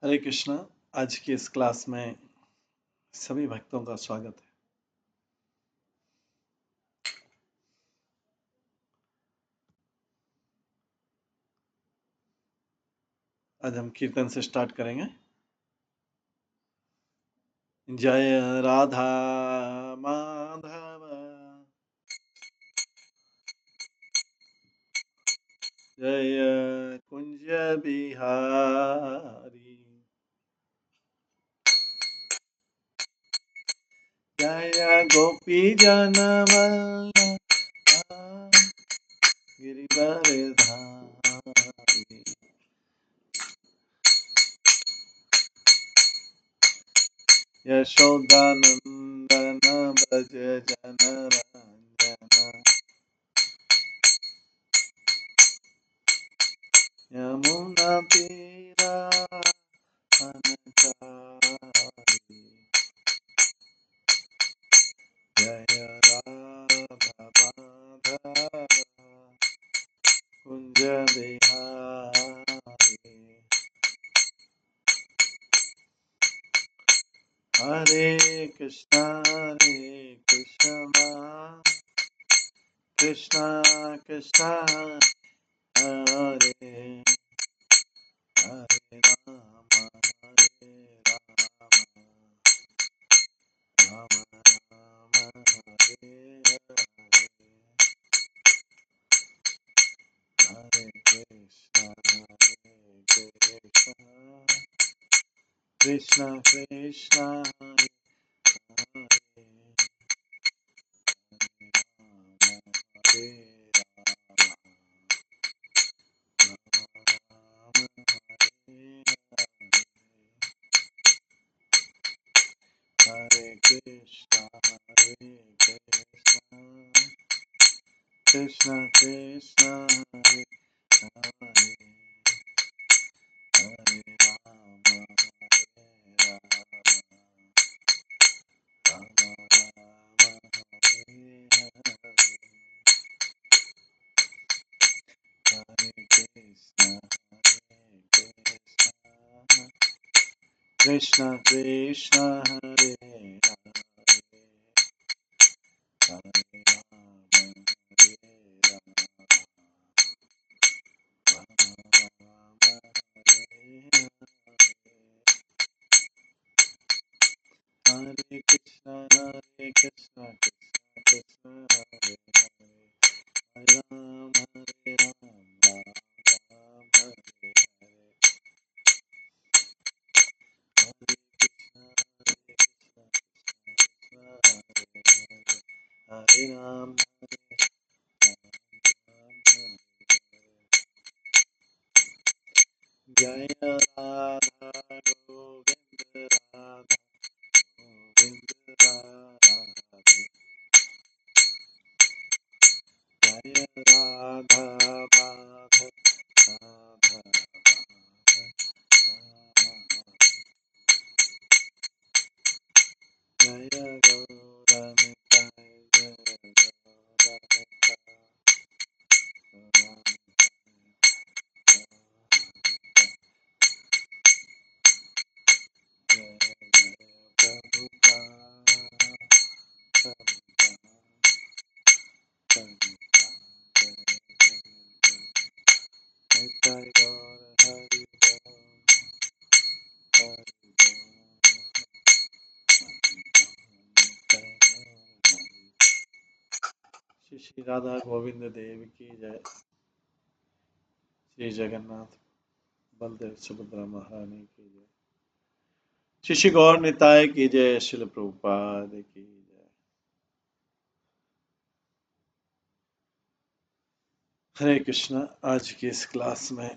हरे कृष्णा। आज की इस क्लास में सभी भक्तों का स्वागत है। आज हम कीर्तन से स्टार्ट करेंगे। जय राधा माधव, जय कुंज बिहारी, जय गोपी जन वल्लभा गिरिवर धारी, यशोदानंदन ब्रज जन रंजन, यमुना तीरा अनचारी, जय राधा माधव कुंज बिहारी। हरे कृष्णा कृष्णा कृष्णा हरे हरे राम राम राम हरे हरे, हरे कृष्णा कृष्णा कृष्णा हरे हरे, हरे राम राम हरे हरे कृष्णा कृष्णा कृष्णा हरे हरे, हरे राम राम हरे हरे, हरे कृष्णा कृष्णा कृष्णा हरे हरे, हरे राम राम हरे हरे, हरे कृष्णा कृष्णा कृष्णा हरे हरे, हरे राम राम राम हरे हरे, हरे कृष्णा कृष्णा कृष्णा हरे हरे, हरे राम राम हरे हरे। जय राधा गोविंद राधा गोविंद राधे, जय राधा माधव राधा माधव, जय गौरनिताय जय गौरनिताय, जय जय प्रभुपाद प्रभुपाद प्रभुपाद, जय निताय गौर हरि बोल हरि बोल। श्री श्री राधा गोविंद देव की जय। श्री जगन्नाथ बलदेव सुभद्रा महारानी की जय। श्री श्री गौर निताय की जय। शिल प्रभुपाद की जय। हरे कृष्णा। आज की इस क्लास में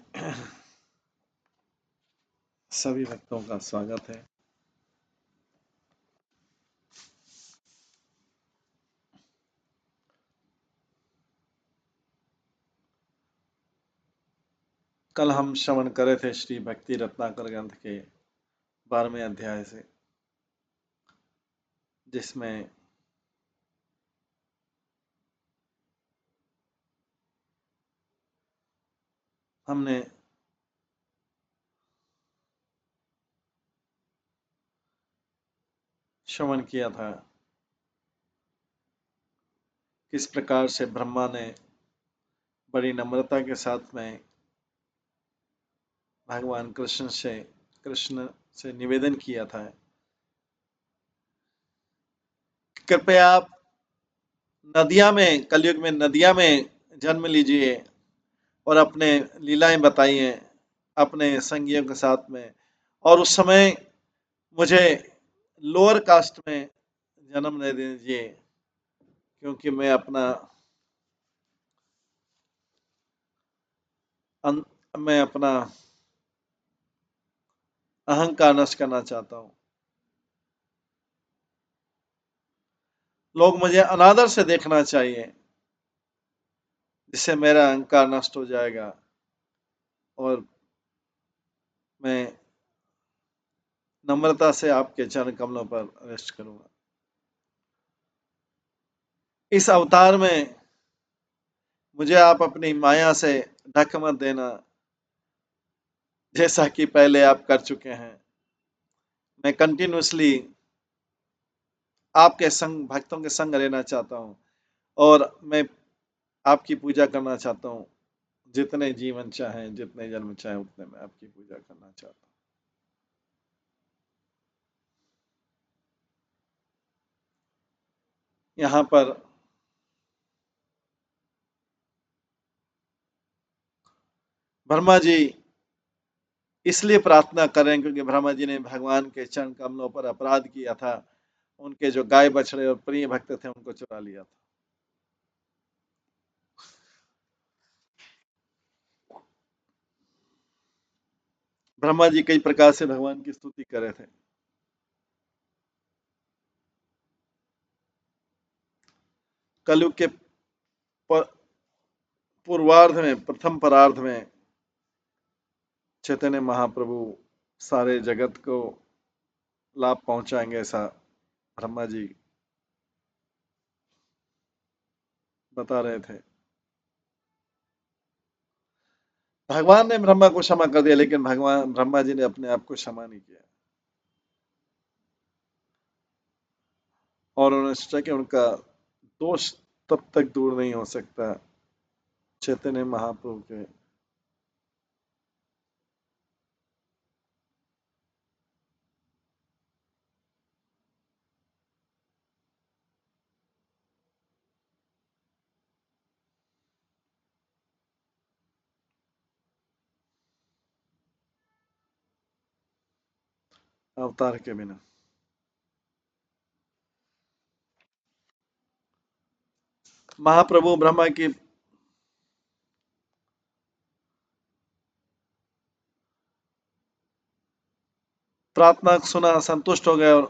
सभी भक्तों का स्वागत है। कल हम श्रवण करे थे श्री भक्ति रत्नाकर ग्रंथ के 12वें अध्याय से, जिसमें हमने श्रवण किया था, किस प्रकार से ब्रह्मा ने बड़ी नम्रता के साथ में भगवान कृष्ण से निवेदन किया था, कृपया आप नदिया में, कलयुग में नदिया में जन्म लीजिए और अपने लीलाएं बताइए अपने संगियों के साथ में, और उस समय मुझे लोअर कास्ट में जन्म दे दीजिए, क्योंकि मैं अपना अहंकार नष्ट करना चाहता हूँ। लोग मुझे अनादर से देखना चाहिए, जिससे मेरा अहंकार नष्ट हो जाएगा और मैं नम्रता से आपके चरण कमलों पर रेस्ट करूंगा। इस अवतार में मुझे आप अपनी माया से ढक मत देना, जैसा कि पहले आप कर चुके हैं। मैं कंटिन्यूअसली आपके संग, भक्तों के संग रहना चाहता हूँ और मैं आपकी पूजा करना चाहता हूँ। जितने जीवन चाहें, जितने जन्म चाहें, उतने मैं आपकी पूजा करना चाहता हूँ। यहाँ पर ब्रह्मा जी इसलिए प्रार्थना कर रहे हैं क्योंकि ब्रह्मा जी ने भगवान के चरण कमलों पर अपराध किया था। उनके जो गाय बछड़े और प्रिय भक्त थे उनको चुरा लिया था। ब्रह्मा जी कई प्रकार से भगवान की स्तुति कर रहे थे। कलयुग के पूर्वार्ध में, प्रथम परार्ध में चैतन्य महाप्रभु सारे जगत को लाभ पहुंचाएंगे, ऐसा ब्रह्मा जी बता रहे थे। भगवान ने ब्रह्मा को क्षमा कर दिया, लेकिन भगवान ब्रह्मा जी ने अपने आप को क्षमा नहीं किया और उन्होंने सोचा कि उनका दोष तब तक दूर नहीं हो सकता चैतन्य महाप्रभु के अवतार के बिना। महाप्रभु ब्रह्मा की प्रार्थना सुना, संतुष्ट हो गए और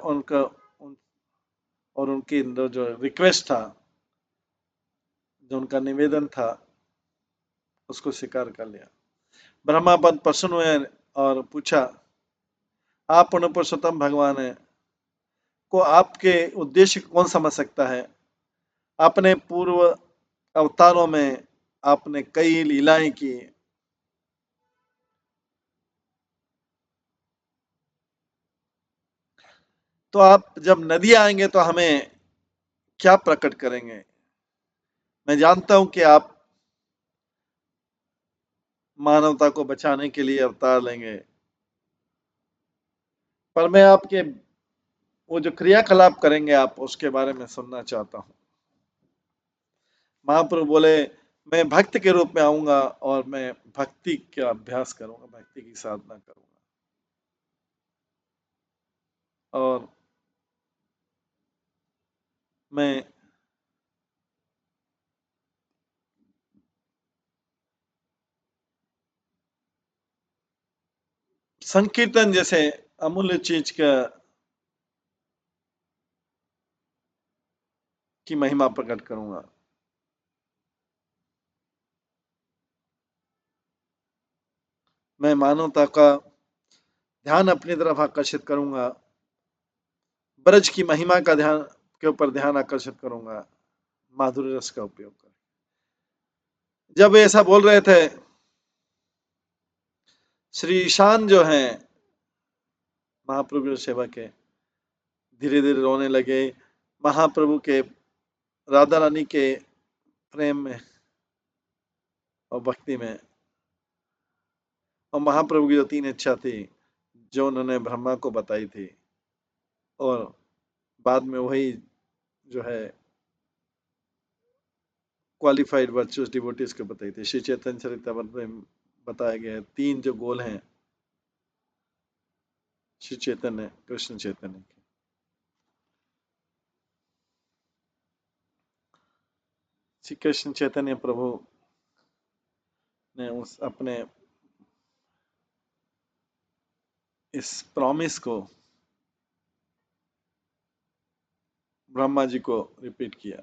उनकी जो रिक्वेस्ट था, जो उनका निवेदन था, उसको स्वीकार कर लिया। ब्रह्मा पद प्रसन्न हुए और पूछा, आप पुण्य पुरुषोत्तम भगवान है, को आपके उद्देश्य को कौन समझ सकता है? अपने पूर्व अवतारों में आपने कई लीलाएं की, तो आप जब नदी आएंगे तो हमें क्या प्रकट करेंगे? मैं जानता हूं कि आप मानवता को बचाने के लिए अवतार लेंगे, पर मैं आपके वो जो क्रियाकलाप करेंगे आप, उसके बारे में सुनना चाहता हूँ। महाप्रभु बोले, मैं भक्त के रूप में आऊंगा और मैं भक्ति का अभ्यास करूंगा, भक्ति की साधना करूंगा और मैं संकीर्तन जैसे अमूल्य चीज की महिमा प्रकट करूंगा। मैं मानवता का ध्यान अपनी तरफ आकर्षित करूंगा, ब्रज की महिमा का ध्यान के ऊपर ध्यान आकर्षित करूंगा, माधुर्य रस का उपयोग कर। जब वे ऐसा बोल रहे थे, श्री ईशान जो हैं महाप्रभु के सेवक के, धीरे धीरे रोने लगे महाप्रभु के, राधा रानी के प्रेम में और भक्ति में। और महाप्रभु की जो 3 इच्छा थी जो उन्होंने ब्रह्मा को बताई थी और बाद में वही जो है क्वालिफाइड वर्चुअस डिवोटीज को बताई थी। श्री चैतन्य चरितमृत में बताया गया है 3 जो गोल हैं श्री चैतन्य कृष्ण चैतन्य के। श्री कृष्ण चैतन्य प्रभु ने उस अपने इस प्रॉमिस को ब्रह्मा जी को रिपीट किया।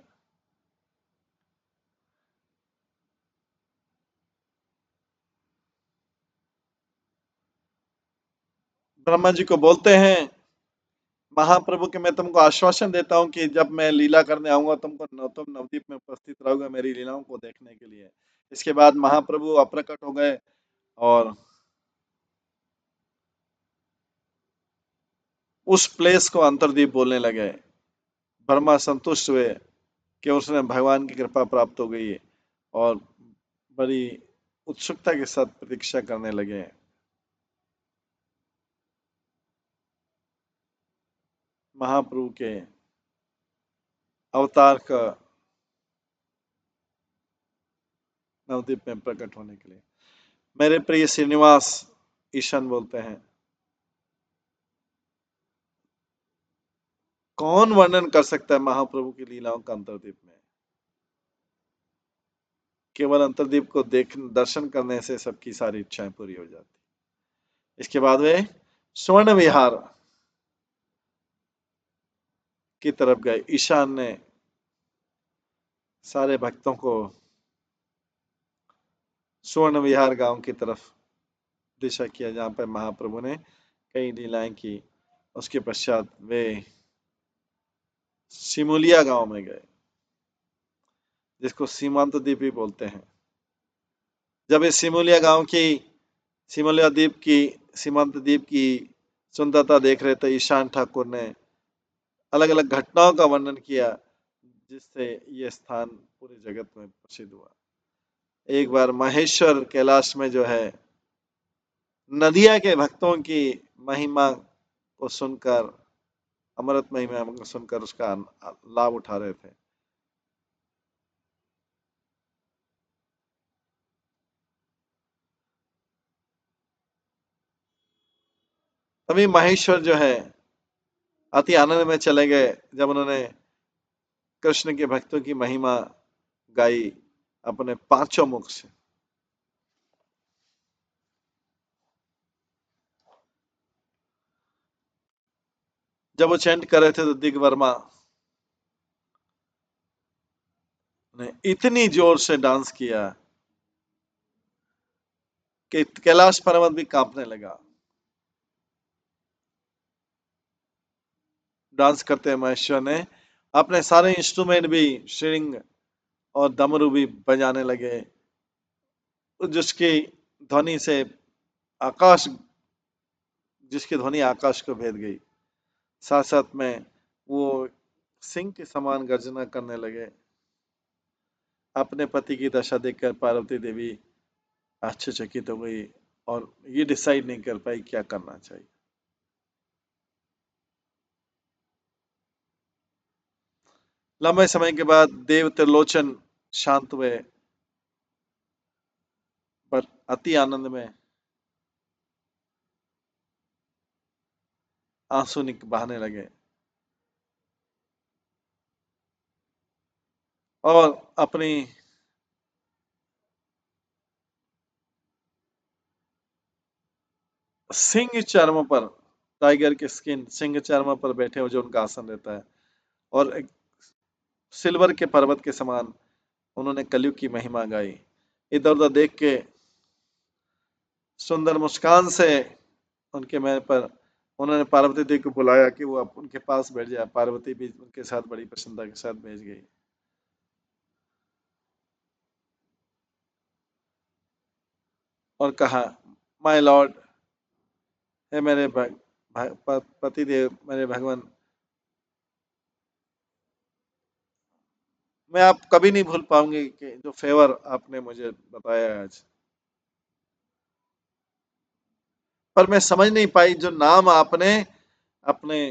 ब्रह्मा जी को बोलते हैं महाप्रभु के मैं तुमको आश्वासन देता हूं कि जब मैं लीला करने आऊंगा तुम नवदीप में उपस्थित रहोगे मेरी लीलाओं को देखने के लिए। इसके बाद महाप्रभु अप्रकट हो गए और उस प्लेस को अंतर्दीप बोलने लगे। ब्रह्मा संतुष्ट हुए कि उसने भगवान की कृपा प्राप्त हो गई है और बड़ी उत्सुकता के साथ प्रतीक्षा करने लगे। महाप्रभु के अवतार का नवदीप में प्रकट होने के लिए। मेरे प्रिय श्रीनिवास ईशान बोलते हैं कौन वर्णन कर सकता है महाप्रभु की लीलाओं का अंतर्दीप में। केवल अंतर्दीप को देख दर्शन करने से सबकी सारी इच्छाएं पूरी हो जाती। इसके बाद वे स्वर्ण विहार की तरफ गए। ईशान ने सारे भक्तों को स्वर्ण विहार गांव की तरफ दिशा किया जहां पर महाप्रभु ने कई लीलाएं की। उसके पश्चात वे सिमुलिया गांव में गए जिसको सीमांत द्वीप भी बोलते हैं। जब इस सिमुलिया गांव की सिमुलिया द्वीप की सीमांत द्वीप की सुंदरता देख रहे थे ईशान ठाकुर ने अलग अलग घटनाओं का वर्णन किया जिससे ये स्थान पूरे जगत में प्रसिद्ध हुआ। एक बार महेश्वर कैलाश में जो है नदिया के भक्तों की महिमा को सुनकर अमृत महिमा को सुनकर उसका लाभ उठा रहे थे। तभी महेश्वर जो है अति आनंद में चले गए जब उन्होंने कृष्ण के भक्तों की महिमा गाई अपने 5 मुख से। जब वो चैंट कर रहे थे तो दिग वर्मा ने इतनी जोर से डांस किया कि कैलाश पर्वत भी कांपने लगा। डांस करते महेश्वर ने अपने सारे इंस्ट्रूमेंट भी श्रृंग और डमरू भी बजाने लगे जिसकी ध्वनि से आकाश जिसकी ध्वनि आकाश को भेद गई। साथ साथ में वो सिंह के समान गर्जना करने लगे। अपने पति की दशा देखकर पार्वती देवी आश्चर्यचकित हो गई और ये डिसाइड नहीं कर पाई क्या करना चाहिए। लंबे समय के बाद देव त्रिलोचन शांत हुए पर अति आनंद में आंसू बहाने लगे और अपनी सिंह चर्म पर टाइगर के स्किन सिंह चर्म पर बैठे हुए जो उनका आसन रहता है और एक सिल्वर के पर्वत के समान उन्होंने कलयुग की महिमा गाई। इधर उधर देख के सुंदर मुस्कान से उनके मैं पर उन्होंने पार्वती देवी को बुलाया कि वो उनके पास बैठ जाए। पार्वती भी उनके साथ बड़ी प्रसन्नता के साथ बैठ गई और कहा माय लॉर्ड, हे मेरे पति देव, मेरे भगवान, मैं आप कभी नहीं भूल पाऊंगी कि जो फेवर आपने मुझे बताया है आज। पर मैं समझ नहीं पाई जो नाम आपने अपने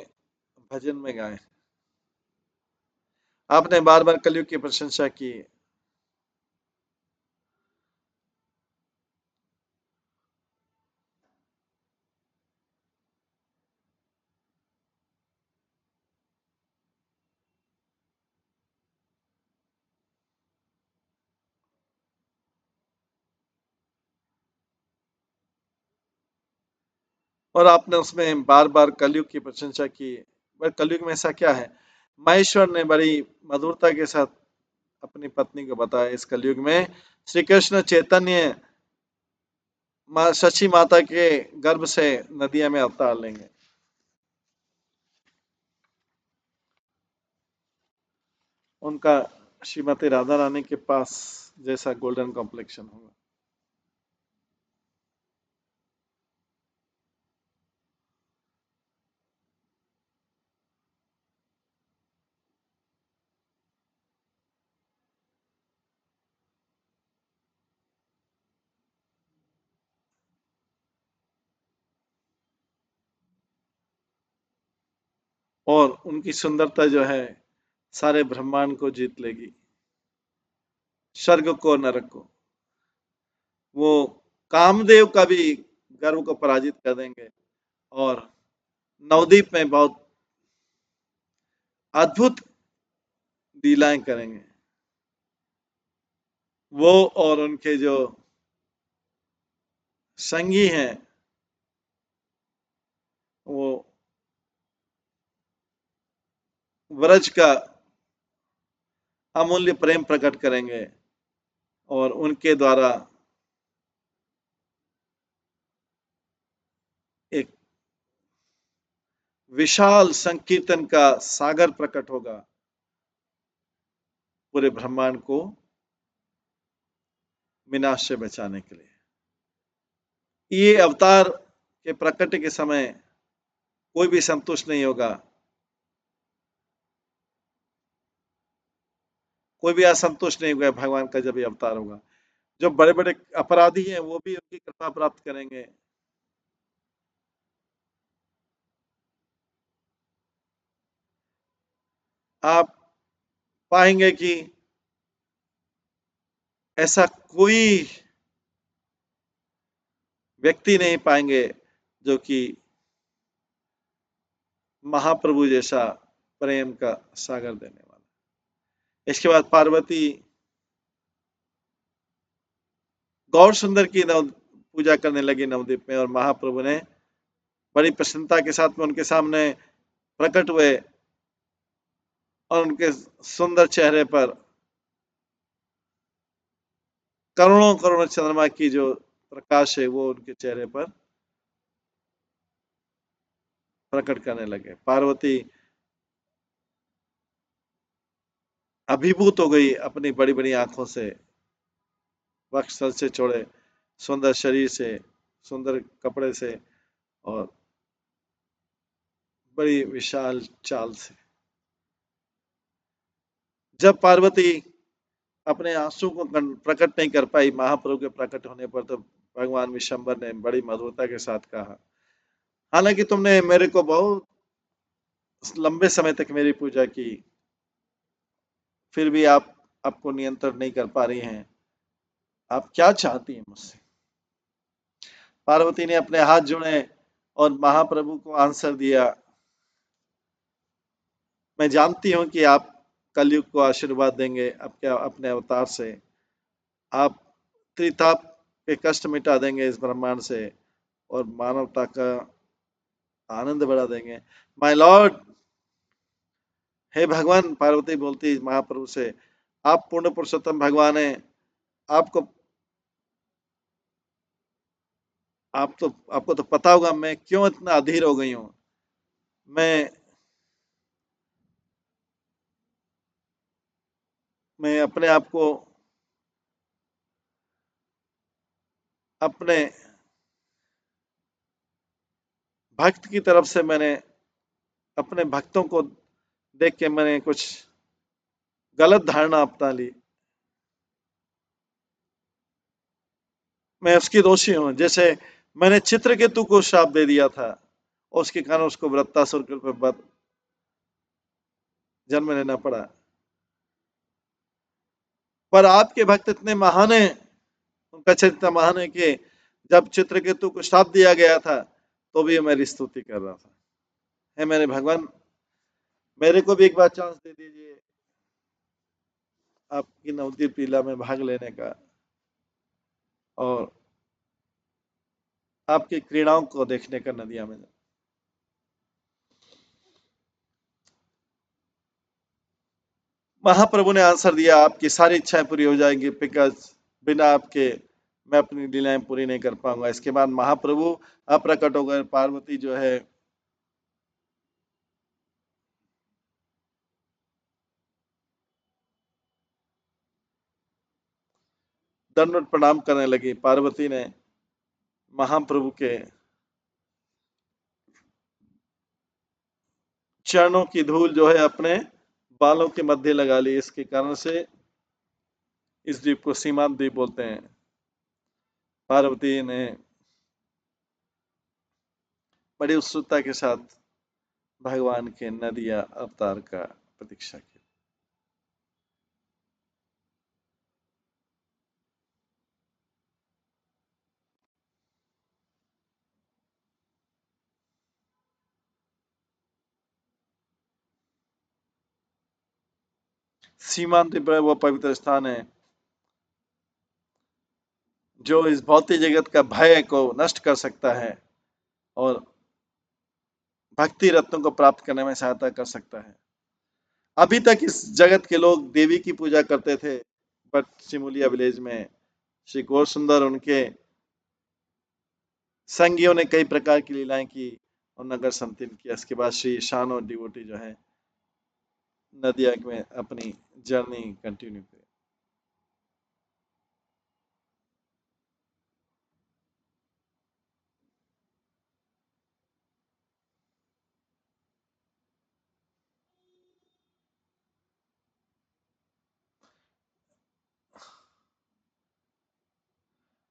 भजन में गाए। आपने बार बार कलयुग की प्रशंसा की। और आपने उसमें बार बार कलयुग की प्रशंसा की। पर कलयुग में ऐसा क्या है? महेश्वर ने बड़ी मधुरता के साथ अपनी पत्नी को बताया, इस कलयुग में श्री कृष्ण चैतन्य माँ शची माता के गर्भ से नदिया में अवतार लेंगे। उनका श्रीमती राधा रानी के पास जैसा गोल्डन कॉम्प्लेक्शन होगा। और उनकी सुंदरता जो है सारे ब्रह्मांड को जीत लेगी, स्वर्ग को नरक को। वो कामदेव का भी गर्व को पराजित कर देंगे और नवदीप में बहुत अद्भुत लीलाएं करेंगे। वो और उनके जो संगी हैं वो व्रज का अमूल्य प्रेम प्रकट करेंगे और उनके द्वारा एक विशाल संकीर्तन का सागर प्रकट होगा पूरे ब्रह्मांड को विनाश से बचाने के लिए। ये अवतार के प्रकट के समय कोई भी संतुष्ट नहीं होगा, कोई भी असंतुष्ट नहीं होगा भगवान का जब ये अवतार होगा। जो बड़े बड़े अपराधी हैं वो भी उनकी कृपा प्राप्त करेंगे। आप पाएंगे कि ऐसा कोई व्यक्ति नहीं पाएंगे जो कि महाप्रभु जैसा प्रेम का सागर देने वाला। इसके बाद पार्वती गौर सुंदर की नव पूजा करने लगी नवद्वीप में और महाप्रभु ने बड़ी प्रसन्नता के साथ में उनके सामने प्रकट हुए और उनके सुंदर चेहरे पर करोड़ों करोड़ों चंद्रमा की जो प्रकाश है वो उनके चेहरे पर प्रकट करने लगे। पार्वती अभिभूत हो गई अपनी बड़ी बड़ी आंखों से, वक्ष सर से छोड़े, सुंदर शरीर से, सुंदर कपड़े से और बड़ी विशाल चाल से। जब पार्वती अपने आंसू को प्रकट नहीं कर पाई महाप्रभु के प्रकट होने पर, तो भगवान विशंबर ने बड़ी मधुरता के साथ कहा, हालांकि तुमने मेरे को बहुत लंबे समय तक मेरी पूजा की, फिर भी आप आपको नियंत्रण नहीं कर पा रही हैं। आप क्या चाहती हैं मुझसे? पार्वती ने अपने हाथ जोड़े और महाप्रभु को आंसर दिया, मैं जानती हूँ कि आप कलयुग को आशीर्वाद देंगे आपके अपने अवतार से। आप त्रिताप के कष्ट मिटा देंगे इस ब्रह्मांड से और मानवता का आनंद बढ़ा देंगे। माय लॉर्ड, हे भगवान, पार्वती बोलती महाप्रभु से, आप पूर्ण पुरुषोत्तम भगवान हैं। आपको आपको तो पता होगा मैं क्यों इतना अधीर हो गई हूँ। मैं मैं अपने आप को अपने भक्त की तरफ से मैंने अपने भक्तों को देख के मैंने कुछ गलत धारणा अपना ली, मैं उसकी दोषी हूं। जैसे मैंने चित्रकेतु को श्राप दे दिया था और उसके कारण उसको वृत्तासुर के रूप में जन्म लेना पड़ा। पर आपके भक्त इतने महान हैं, उनका चरित्र महान है कि जब चित्रकेतु को श्राप दिया गया था तो भी मेरी स्तुति कर रहा था। है मेरे भगवान, मेरे को भी एक बार चांस दे दीजिए आपकी नवदीप लीला में भाग लेने का और आपकी क्रीड़ाओं को देखने का नदिया में। महाप्रभु ने आंसर दिया, आपकी सारी इच्छाएं पूरी हो जाएंगी, बिकॉज बिना आपके मैं अपनी लीलाएं पूरी नहीं कर पाऊंगा। इसके बाद महाप्रभु अप्रकट हो गए। पार्वती जो है दंडवत प्रणाम करने लगी। पार्वती ने महाप्रभु के चरणों की धूल जो है अपने बालों के मध्य लगा ली। इसके कारण से इस द्वीप को सीमांत द्वीप बोलते हैं। पार्वती ने बड़ी उत्सुकता के साथ भगवान के नदिया अवतार का प्रतीक्षा की। सीमांत द्वीप वो पवित्र स्थान है जो इस भौतिक जगत का भय को नष्ट कर सकता है और भक्ति रत्नों को प्राप्त करने में सहायता कर सकता है। अभी तक इस जगत के लोग देवी की पूजा करते थे, बट सिमुलिया विलेज में श्री गौर सुंदर उनके संगियों ने कई प्रकार की लीलाएं की और नगर संतीर्ण किया। इसके बाद श्री ईशान और डिवोटी जो है नदिया में अपनी जर्नी कंटिन्यू की।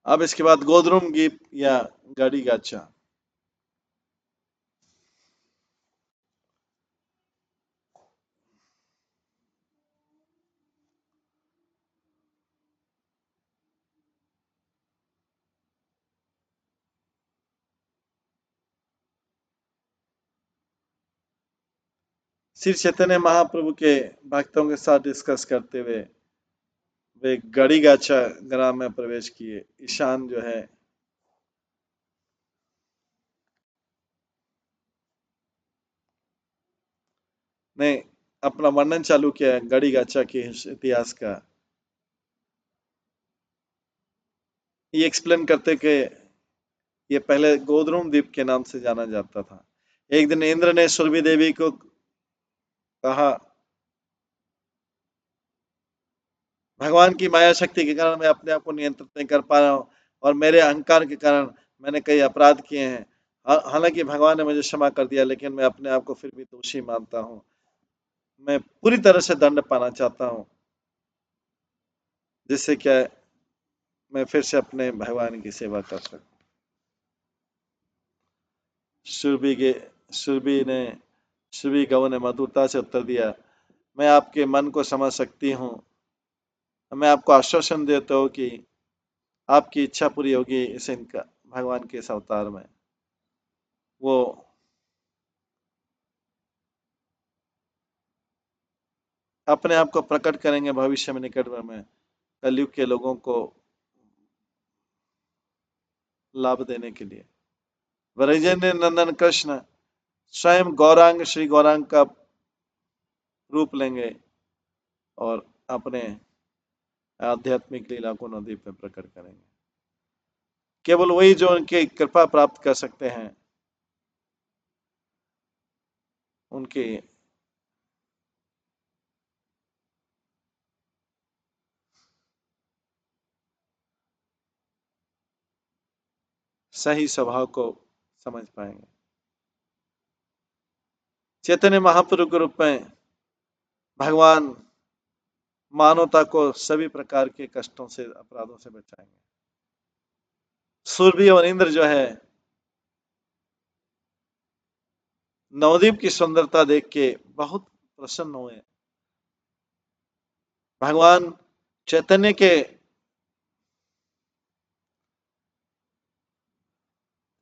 अब इसके बाद गोदरुम गीत या गाड़ी गाचा। श्री चैतन्य महाप्रभु के भक्तों के साथ डिस्कस करते हुए वे गड़ी गाचा ग्राम में प्रवेश किए। ईशान जो है ने अपना वर्णन चालू किया गड़ी गाचा के इतिहास का। ये एक्सप्लेन करते कि ये पहले गोदरुम द्वीप के नाम से जाना जाता था। एक दिन इंद्र ने सुरभि देवी को कहा, भगवान की माया शक्ति के कारण मैं अपने आप को नियंत्रित नहीं कर पा रहा हूँ और मेरे अहंकार के कारण मैंने कई अपराध किए हैं। हालांकि भगवान ने मुझे क्षमा कर दिया, लेकिन मैं अपने आप को फिर भी दोषी मानता हूँ। मैं पूरी तरह से दंड पाना चाहता हूँ, जिससे क्या मैं फिर से अपने भगवान की सेवा कर सकूं। सुरभि के सुरभि ने सुरभि गौ ने मधुरता से उत्तर दिया, मैं आपके मन को समझ सकती हूँ। मैं आपको आश्वासन देता हूँ कि आपकी इच्छा पूरी होगी इस इनका भगवान के इस अवतार में। वो अपने आप को प्रकट करेंगे भविष्य में, निकट में कलयुग के लोगों को लाभ देने के लिए। वैजयंती नंदन कृष्ण स्वयं गौरांग श्री गौरांग का रूप लेंगे और अपने आध्यात्मिक लीला को नदी पे प्रकट करेंगे। केवल वही जो उनकी कृपा प्राप्त कर सकते हैं, उनके सही स्वभाव को समझ पाएंगे। चैतन्य महाप्रभु के रूप में भगवान मानवता को सभी प्रकार के कष्टों से, अपराधों से बचाएंगे। सुरभि और इंद्र जो है नवद्वीप की सुंदरता देख के बहुत प्रसन्न हुए। भगवान चैतन्य के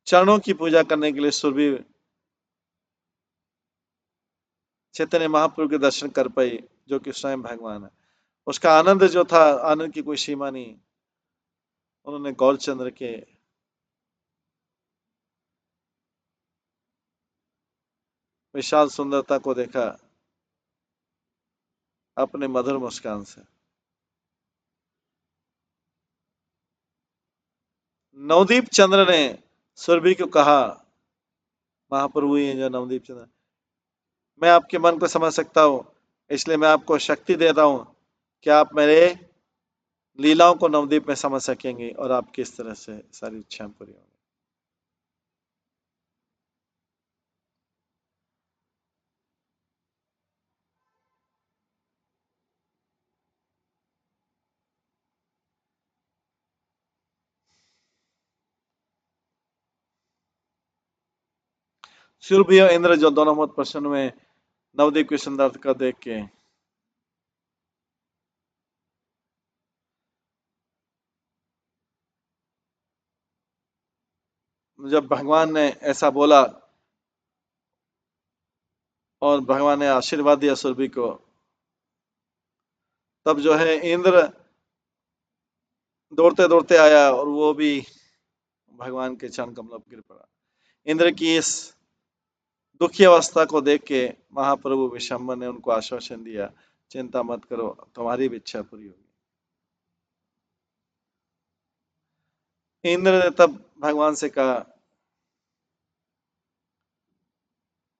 चरणों की पूजा करने के लिए सुरभि चैतन्य महाप्रभु के दर्शन कर पाई, जो कि स्वयं भगवान है। उसका आनंद जो था, आनंद की कोई सीमा नहीं। उन्होंने गौरचंद्र के विशाल सुंदरता को देखा अपने मधुर मुस्कान से। नवदीप चंद्र ने सुरभि को कहा, महाप्रभु ही है जो नवदीप चंद्र, मैं आपके मन को समझ सकता हूँ, इसलिए मैं आपको शक्ति दे रहा हूँ कि आप मेरे लीलाओं को नवदीप में समझ सकेंगे और आपकी इस तरह से सारी इच्छाएं पूरी होंगी। सुरभि और इंद्र जो दोनों बहुत प्रसन्न हुए नवदीप की सुंदरता को देख के। जब भगवान ने ऐसा बोला और भगवान ने आशीर्वाद दिया सुरभि को, तब जो है इंद्र दौड़ते दौड़ते आया और वो भी भगवान के चरण कमलों पर गिर पड़ा। इंद्र की इस दुखी अवस्था को देख के महाप्रभु विशंबर ने उनको आश्वासन दिया, चिंता मत करो, तुम्हारी भी इच्छा पूरी होगी। इंद्र ने तब भगवान से कहा,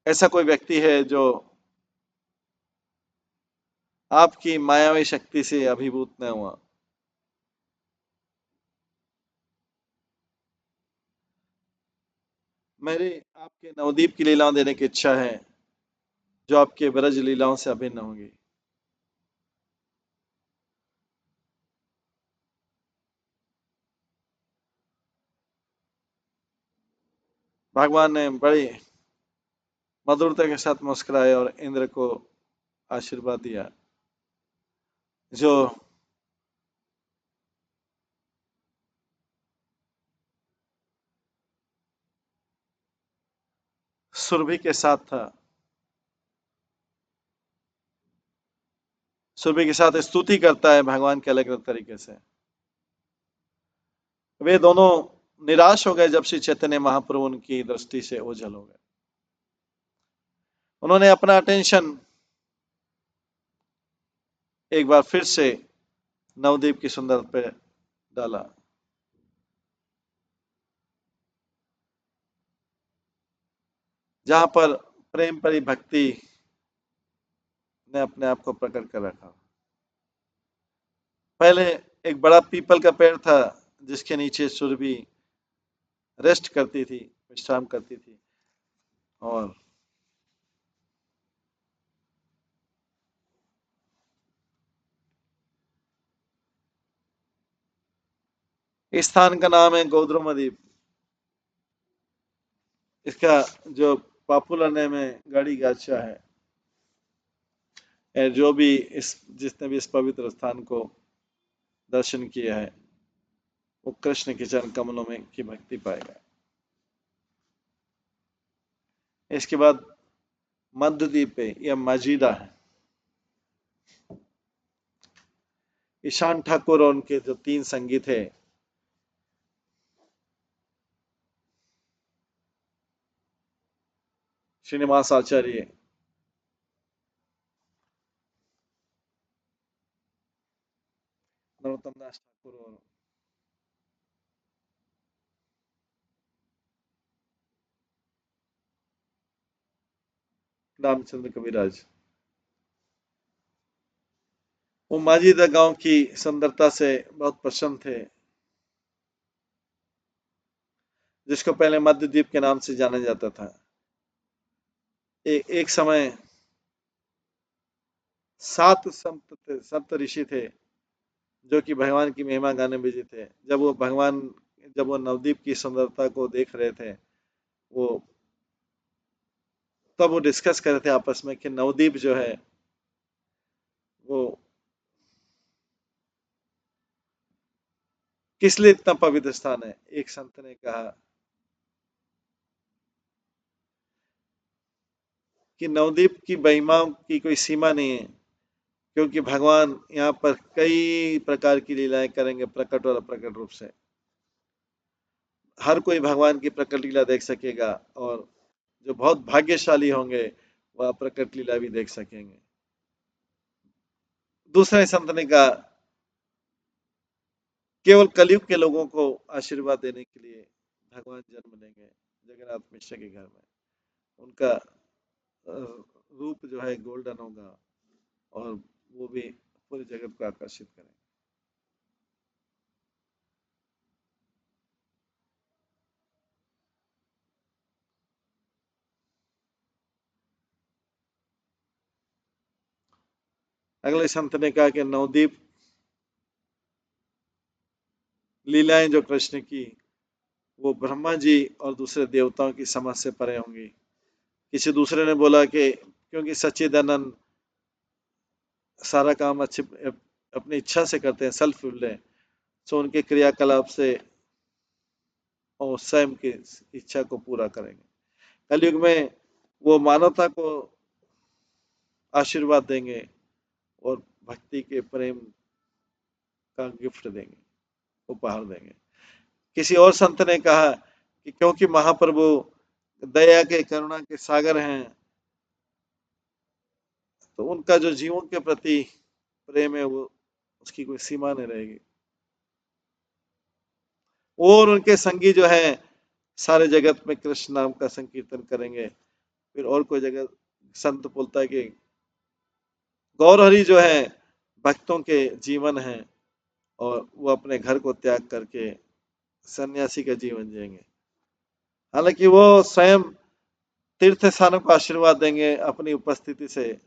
ऐसा कोई व्यक्ति है जो आपकी मायावी शक्ति से अभिभूत न हुआ? मेरी आपके नवदीप की लीलाओं देने की इच्छा है, जो आपके ब्रज लीलाओं से अभिन्न होंगी। भगवान ने बड़ी मधुरता के साथ मुस्कुराए और इंद्र को आशीर्वाद दिया, जो सुरभि के साथ था। सुरभि के साथ स्तुति करता है भगवान के अलग अलग तरीके से। वे दोनों निराश हो गए जब श्री चैतन्य महाप्रभु उनकी दृष्टि से ओझल हो गए। उन्होंने अपना अटेंशन एक बार फिर से नवदीप की सुंदरता पे डाला। जहां पर प्रेम भरी भक्ति ने अपने आप को प्रकट कर रखा। पहले एक बड़ा पीपल का पेड़ था, जिसके नीचे सुरभि रेस्ट करती थी, विश्राम करती थी, और इस स्थान का नाम है गोद्रुमदीप। इसका जो पॉपुलर नेम है गड़ी गाचा है। जो भी इस जिसने भी इस पवित्र स्थान को दर्शन किया है, वो कृष्ण के चरण कमलों में की भक्ति पाएगा। इसके बाद मध्यद्वीप है, यह मजीदा है। ईशान ठाकुर और उनके जो तीन संगी थे, श्रीनिवास आचार्य, नरोत्तम दास ठाकुर और रामचंद्र कविराज, वो माजीदा गांव की सुंदरता से बहुत प्रसन्न थे, जिसको पहले मध्यद्वीप के नाम से जाना जाता था। एक समय 7 संत ऋषि थे जो कि भगवान की महिमा गाने बिजी थे। जब वो नवदीप की सुंदरता को देख रहे थे, वो तब वो डिस्कस कर रहे थे आपस में कि नवदीप जो है वो किस लिए इतना पवित्र स्थान है। एक संत ने कहा कि नवदीप की महिमा की कोई सीमा नहीं है, क्योंकि भगवान यहाँ पर कई प्रकार की लीलाएं करेंगे, प्रकट और अप्रकट रूप से। हर कोई भगवान की प्रकट लीला देख सकेगा, और जो बहुत भाग्यशाली होंगे वह प्रकट लीला भी देख सकेंगे। दूसरे संत ने कहा केवल कलयुग के लोगों को आशीर्वाद देने के लिए भगवान जन्म लेंगे जगन्नाथ मिश्र के घर में। उनका रूप जो है गोल्डन होगा, और वो भी पूरे जगत को आकर्षित करेंगे। अगले संत ने कहा कि नवदीप लीलाएं जो कृष्ण की, वो ब्रह्मा जी और दूसरे देवताओं की समझ से परे होंगी। किसी दूसरे ने बोला कि क्योंकि सच्चिदानंद सारा काम अच्छे अपनी इच्छा से करते हैं, सेल्फ विल है, सो उनके क्रियाकलाप से और स्वयं की इच्छा को पूरा करेंगे। कलयुग में वो मानवता को आशीर्वाद देंगे और भक्ति के प्रेम का गिफ्ट देंगे, उपहार देंगे। किसी और संत ने कहा कि क्योंकि महाप्रभु दया के करुणा के सागर हैं, तो उनका जो जीवों के प्रति प्रेम है वो उसकी कोई सीमा नहीं रहेगी। और उनके संगी जो है सारे जगत में कृष्ण नाम का संकीर्तन करेंगे। फिर और कोई जगह संत बोलता है कि गौरहरि जो है भक्तों के जीवन है, और वो अपने घर को त्याग करके सन्यासी का जीवन जिएंगे। हालांकि वो स्वयं तीर्थ स्थानों को आशीर्वाद देंगे अपनी उपस्थिति से।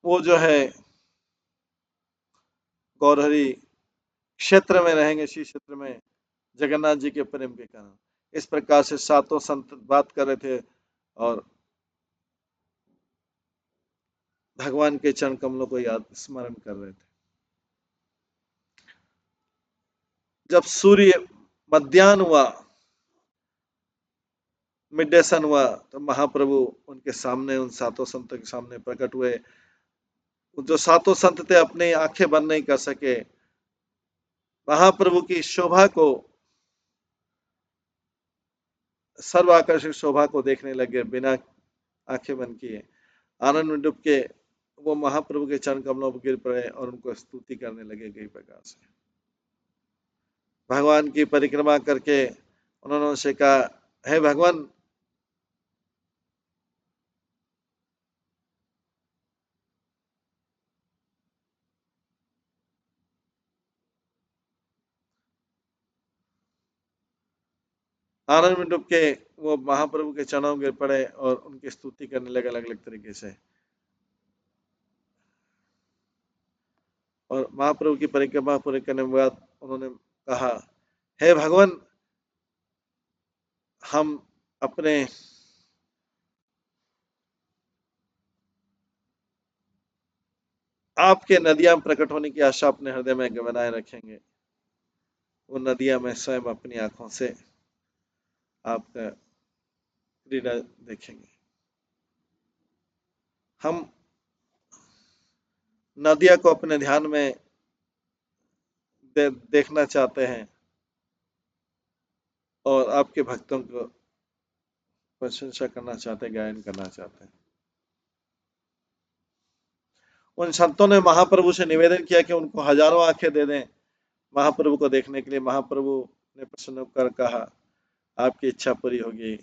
वो जो है गौरहरि क्षेत्र में रहेंगे, श्री क्षेत्र में जगन्नाथ जी के प्रेम के कारण। इस प्रकार से सातों संत बात कर रहे थे और भगवान के चरण कमलों को याद स्मरण कर रहे थे। जब सूर्य मध्याह्न हुआ, मिड डे सन हुआ, तो महाप्रभु उनके सामने, उन सातों संतों के सामने प्रकट हुए। जो सातों संत थे अपनी आंखें बंद नहीं कर सके, महाप्रभु की शोभा को, सर्व आकर्षक शोभा को देखने लगे बिना आंखें बंद किए। आनंद में डूब के वो महाप्रभु के चरण कमलों पर गिर पड़े और उनको स्तुति करने लगे कई प्रकार से। भगवान की परिक्रमा करके उन्होंने उनसे कहा, हे भगवान, आनंद में डूब के वो महाप्रभु के चरणों में गिर पड़े और उनकी स्तुति करने लगे अलग अलग तरीके से। और महाप्रभु की परिक्रमा पूरी करने के बाद उन्होंने कहा, हे भगवान, हम अपने आपके नदियां प्रकट होने की आशा अपने हृदय में बनाए रखेंगे। वो नदियां में स्वयं अपनी आंखों से आपका क्रीड़ा देखेंगे। हम नदिया को अपने ध्यान में देखना चाहते हैं और आपके भक्तों को प्रशंसा करना चाहते हैं, गायन करना चाहते हैं। उन संतों ने महाप्रभु से निवेदन किया कि उनको हजारों आंखें दे दें महाप्रभु को देखने के लिए। महाप्रभु ने प्रसन्न होकर कहा, आपकी इच्छा पूरी होगी।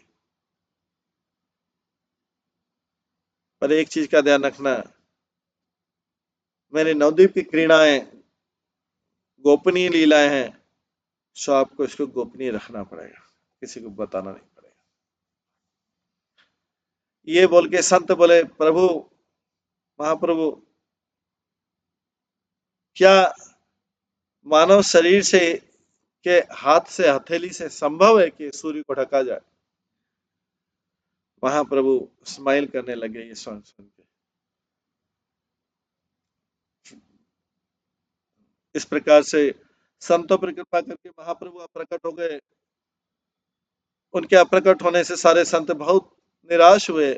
पर एक चीज का ध्यान रखना, मेरे नवद्वीप की क्रीड़ाएं गोपनीय लीलाएं हैं, सो आपको इसको गोपनीय रखना पड़ेगा, किसी को बताना नहीं पड़ेगा। ये बोल के संत बोले, प्रभु, महाप्रभु, क्या मानव शरीर से के हाथ से, हथेली से संभव है कि सूर्य को ढका जाए? महाप्रभु स्माइल करने लगे ये सुन सुन के। इस प्रकार से संतों पर कृपा करके महाप्रभु अप्रकट हो गए। उनके अप्रकट होने से सारे संत बहुत निराश हुए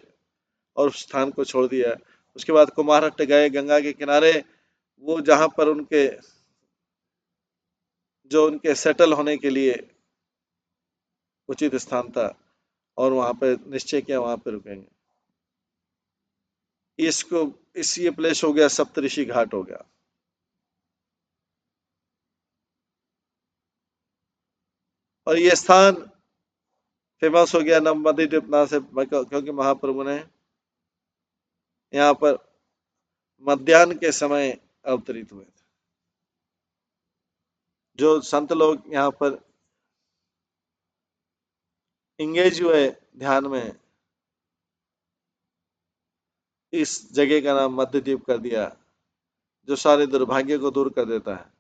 और उस स्थान को छोड़ दिया। उसके बाद कुमारहट्ट गए, गंगा के किनारे, वो जहां पर उनके जो उनके सेटल होने के लिए उचित स्थान था, और वहां पे निश्चय किया वहां पे रुकेंगे। इसको इस ये प्लेस हो गया, सप्तऋषि घाट हो गया। और ये स्थान फेमस हो गया नवद्वीप नाम से, क्योंकि महाप्रभु ने यहाँ पर मध्याह्न के समय अवतरित हुए थे। जो संत लोग यहाँ पर इंगेज हुए ध्यान में, इस जगह का नाम मध्यद्वीप कर दिया, जो सारे दुर्भाग्य को दूर कर देता है।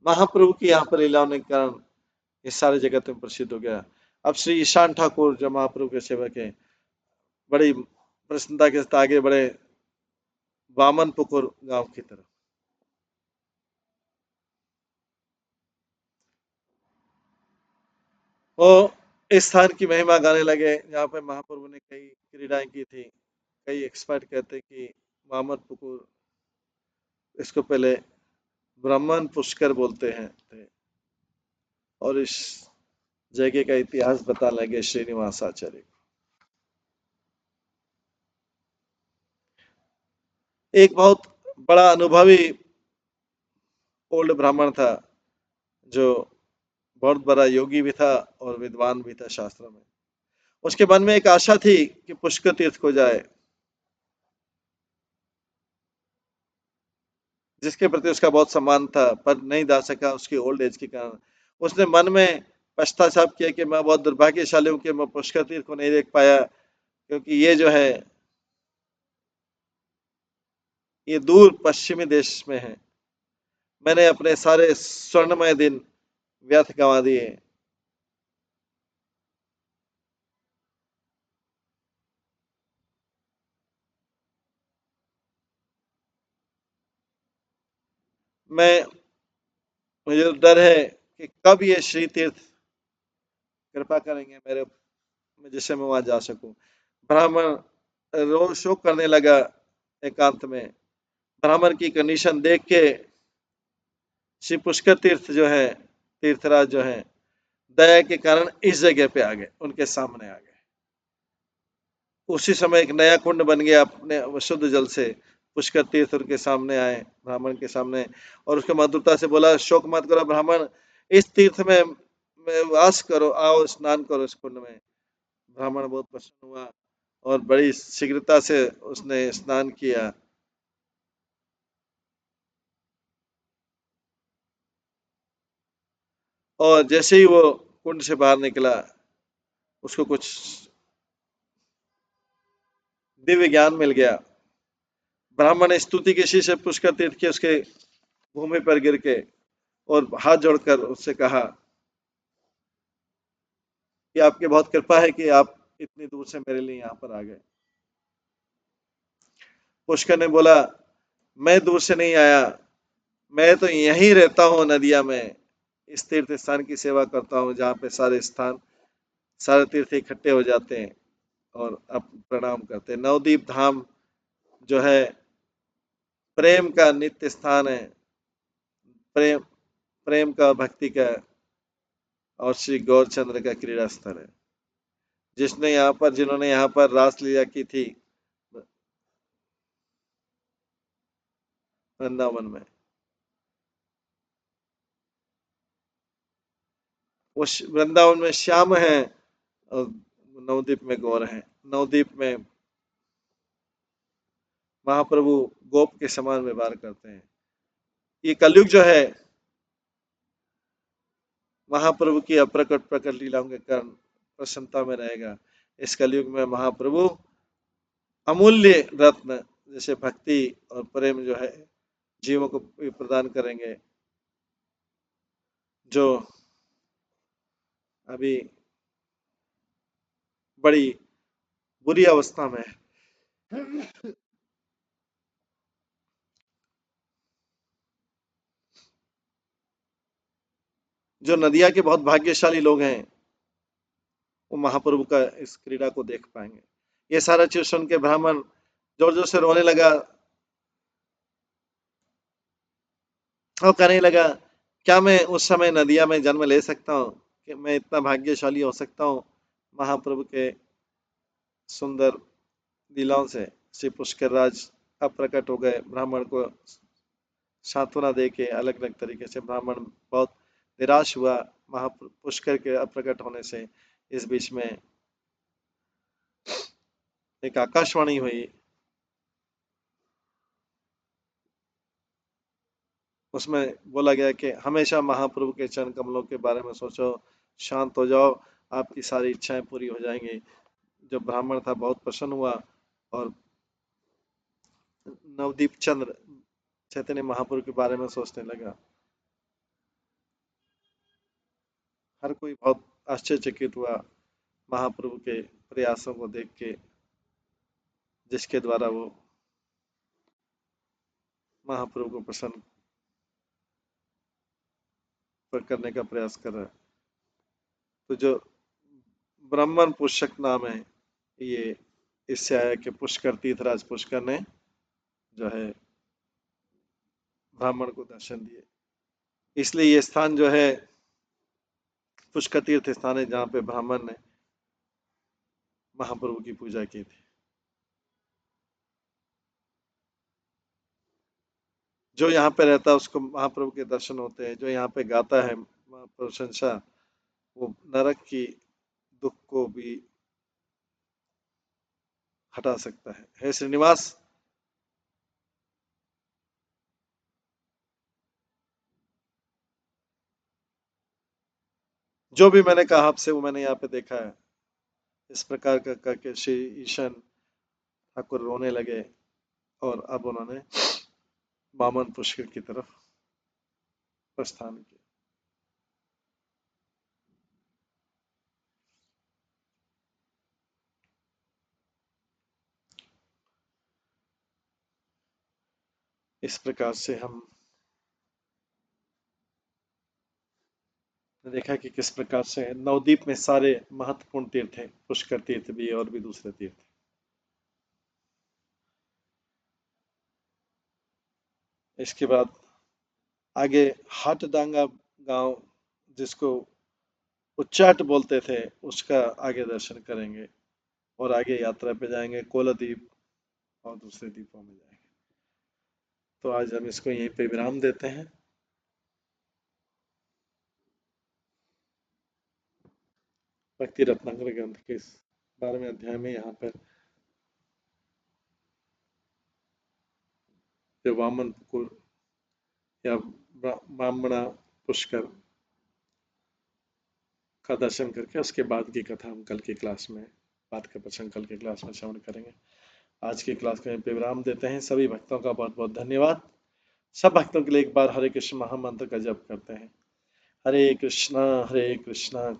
महाप्रभु की यहाँ पर लीला होने के कारण ये सारे जगत में प्रसिद्ध हो गया। अब श्री ईशान ठाकुर जो महाप्रभु के सेवक हैं, बड़ी प्रसन्नता के साथ आगे बढ़े वामनपुकुर गांव की तरफ। वो इस स्थान की महिमा गाने लगे, जहाँ पे महाप्रभु ने कई क्रीड़ाएं की थी। कई एक्सपर्ट कहते कि वामनपुकुर, इसको पहले ब्राह्मण पुष्कर बोलते हैं थे। और इस जगह का इतिहास बता लगे श्रीनिवास आचार्य को। एक बहुत बड़ा अनुभवी ओल्ड ब्राह्मण था, जो बहुत बड़ा योगी भी था और विद्वान भी था शास्त्रों में। उसके मन में एक आशा थी कि पुष्कर तीर्थ को जाए, जिसके प्रति उसका बहुत सम्मान था, पर नहीं जा सका उसकी ओल्ड एज के कारण। उसने मन में पश्चाताप किया कि मैं बहुत दुर्भाग्यशाली हूँ कि मैं पुष्कर तीर्थ को नहीं देख पाया, क्योंकि ये जो है ये दूर पश्चिमी देश में है। मैंने अपने सारे स्वर्णमय दिन व्यर्थ गंवा दिए। मैं मुझे तो डर है कि कब ये श्री तीर्थ कृपा करेंगे मेरे, जिससे मैं वहां जा सकूं। ब्राह्मण रोज शोक करने लगा एकांत में। ब्राह्मण की कंडीशन देख के श्री पुष्कर तीर्थ जो है, तीर्थराज जो है, दया के कारण इस जगह पे आ गए, उनके सामने आ गए। उसी समय एक नया कुंड बन गया अपने शुद्ध जल से। पुष्कर तीर्थ उनके सामने आए, ब्राह्मण के सामने, और उसके मधुरता से बोला, शोक मत करो ब्राह्मण, इस तीर्थ में वास करो, आओ स्नान करो इस कुंड में। ब्राह्मण बहुत प्रसन्न हुआ और बड़ी शीघ्रता से उसने स्नान किया। और जैसे ही वो कुंड से बाहर निकला, उसको कुछ दिव्य ज्ञान मिल गया। ब्राह्मण ने स्तुति की शीश पुष्कर तीर्थ की उसके भूमि पर गिर के और हाथ जोड़कर उससे कहा कि आपकी बहुत कृपा है कि आप इतनी दूर से मेरे लिए यहाँ पर आ गए। पुष्कर ने बोला, मैं दूर से नहीं आया, मैं तो यहीं रहता हूँ नदिया में, इस तीर्थ स्थान की सेवा करता हूँ, जहाँ पे सारे स्थान, सारे तीर्थ इकट्ठे हो जाते हैं और अब प्रणाम करते हैं। नवदीप धाम जो है प्रेम का नित्य स्थान है, प्रेम प्रेम का, भक्ति का, और श्री गौरचंद्र का क्रीड़ा स्थल है। जिन्होंने यहाँ पर रासलीला की थी वृंदावन में, वो वृंदावन में श्याम है और नवद्वीप में गौर है। नवद्वीप में महाप्रभु गोप के समान व्यवहार करते हैं। ये कलयुग जो है महाप्रभु की अप्रकट प्रकट लीलाओं के कारण प्रसन्नता में रहेगा। इस कलयुग में महाप्रभु अमूल्य रत्न जैसे भक्ति और प्रेम जो है जीवों को प्रदान करेंगे, जो अभी बड़ी बुरी अवस्था में है। जो नदिया के बहुत भाग्यशाली लोग हैं वो महाप्रभु का इस क्रीड़ा को देख पाएंगे। ये सारा चीज सुन के ब्राह्मण जोर जोर से रोने लगा और कहने लगा, क्या मैं उस समय नदिया में जन्म ले सकता हूँ? कि मैं इतना भाग्यशाली हो सकता हूँ महाप्रभु के सुंदर लीलाओं से? श्री पुष्कर राज अब प्रकट हो गए। ब्राह्मण को सांत्वना दे के अलग अलग तरीके से ब्राह्मण बहुत निराश हुआ महापुष्कर के अप्रकट होने से। इस बीच में एक आकाशवाणी हुई, उसमें बोला गया कि हमेशा महाप्रभु के चरण कमलों के बारे में सोचो, शांत हो जाओ, आपकी सारी इच्छाएं पूरी हो जाएंगी। जो ब्राह्मण था बहुत प्रसन्न हुआ और नवदीप चंद्र चैतन्य महाप्रभु के बारे में सोचने लगा। हर कोई बहुत आश्चर्यचकित हुआ महाप्रभु के प्रयासों को देख के, जिसके द्वारा वो महाप्रभु को प्रसन्न करने का प्रयास कर रहा है। तो जो ब्राह्मण पुष्कर नाम है, ये इससे आया कि पुष्कर तीर्थराज पुष्कर ने जो है ब्राह्मण को दर्शन दिए। इसलिए ये स्थान जो है पुष्कर तीर्थ स्थान है, जहाँ पे ब्राह्मण ने महाप्रभु की पूजा की थी। जो यहाँ पे रहता है उसको महाप्रभु के दर्शन होते हैं। जो यहाँ पे गाता है प्रशंसा, वो नरक की दुख को भी हटा सकता है। हे श्रीनिवास, जो भी मैंने कहा आपसे वो मैंने यहाँ पे देखा है। इस प्रकार का करके श्री ईशन ठाकुर रोने लगे और अब उन्होंने वामन पुष्कर की तरफ प्रस्थान किया। इस प्रकार से हम देखा कि किस प्रकार से नवद्वीप में सारे महत्वपूर्ण तीर्थ हैं, पुष्कर तीर्थ भी और भी दूसरे तीर्थ। इसके बाद आगे हाटडांगा गांव, जिसको उच्चाट बोलते थे, उसका आगे दर्शन करेंगे और आगे यात्रा पे जाएंगे कोलाद्वीप और दूसरे द्वीपों में जाएंगे। तो आज हम इसको यहीं पे विराम देते हैं। भक्ति रत्नाकर ग्रंथ के इस 12वें अध्याय में यहाँ पर जो वामन कुल या ब्राह्मणा पुष्कर का दर्शन करके उसके बाद की कथा हम कल की क्लास में, बात का प्रसंग कल की क्लास में श्रवण करेंगे। आज की क्लास को यहीं पे विराम देते हैं। सभी भक्तों का बहुत बहुत धन्यवाद। सब भक्तों के लिए एक बार हरे कृष्ण महामंत्र का जप करते हैं। हरे कृष्णा कृष्णा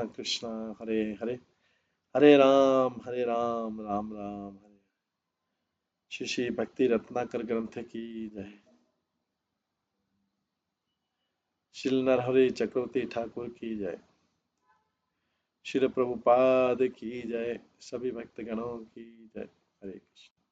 कृष्णा हरे हरे, हरे राम राम राम हरे। श्री श्री भक्ति रत्नाकर ग्रंथ की जय। श्री नरहरि चक्रवर्ती ठाकुर की जय। श्री प्रभुपाद की जय। सभी भक्तगणों की जय। हरे कृष्ण।